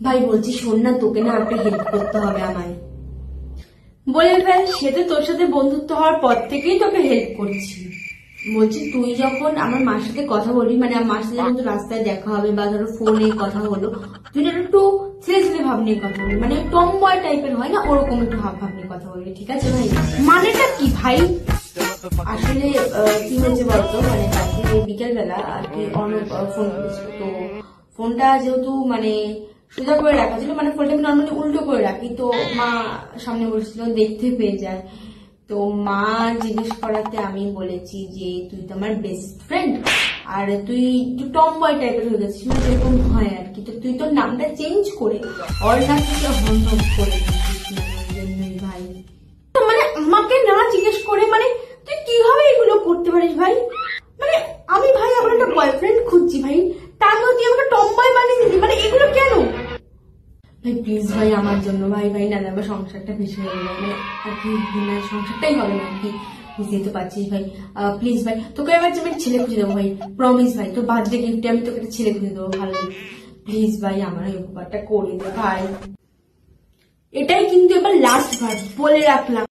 ভাই বলছি শোন না, তোকে না একটা হেল্প করতে হবে আমায়। বলে ফেল, সে তো তোর সাথে বন্ধুত্ব হওয়ার পর থেকেই তোকে হেল্প করছি। বলছি তুই যখন আমার মার সাথে কথা বলবি, মানে আমার মার সাথে যখন তোর রাস্তায় দেখা হবে বা ধরো ফোনে কথা হলো, তুই না একটু ছেলে ছেলে ভাব নিয়ে কথা বলবি, মানে টম বয় টাইপের হয় না, ওরকম একটু ভাব নিয়ে কথা বলবি, ঠিক আছে ভাই? মানেটা কি ভাই? আসলে কি হয়েছে বলতো, মানে কালকে বিকেল বেলা আর কি অনেক ফোন করেছিল, তো ফোনটা যেহেতু মানে সোজা করে রাখা ছিল, মানে ফোনটা আমি নর্মালি উল্টো করে রাখি, তো মা সামনে বসছিল, দেখতে পেয়ে যায়। তো মা জিজ্ঞেস করাতে আমি বলেছি যে তুই তো আমার বেস্ট ফ্রেন্ড, আর তুই একটু টম বয় টাইপের হয়ে গেছিস, মানে এরকম হয় আর কি, তো তুই তোর নামটা চেঞ্জ করে অর্ণার থেকে হন্তব করে দিচ্ছিস, মানে ওই জন্যই ভাই। তো মানে আমাকে না জিজ্ঞেস করে মানে তুই কিভাবে এগুলো করতে পারিস ভাই? মানে আমি ভাই আমার একটা বয়ফ্রেন্ড খুঁজছি ভাই, তার মধ্যে আমাকে টম বয় বানিয়ে দিবি, মানে এগুলো কেন ভাই? প্লিজ ভাই আমার জন্য, ভাই ভাই না আমার সংসারটা ভেসে হয়ে যাবে, মানে আর কি, মানে সংসারটাই হবে না আর কি, বুঝতেই তো পারছিস ভাই। প্লিজ ভাই তোকে এবার আমি ছেলে খুঁজে দেবো ভাই, প্রমিস ভাই, তোর বার্থডে গিফটে আমি তোকে একটা ছেলে খুঁজে দেবো ভালো। প্লিজ ভাই আমার এই উপকারটা করে দে ভাই, এটাই কিন্তু এবার লাস্ট বার বলে রাখলাম।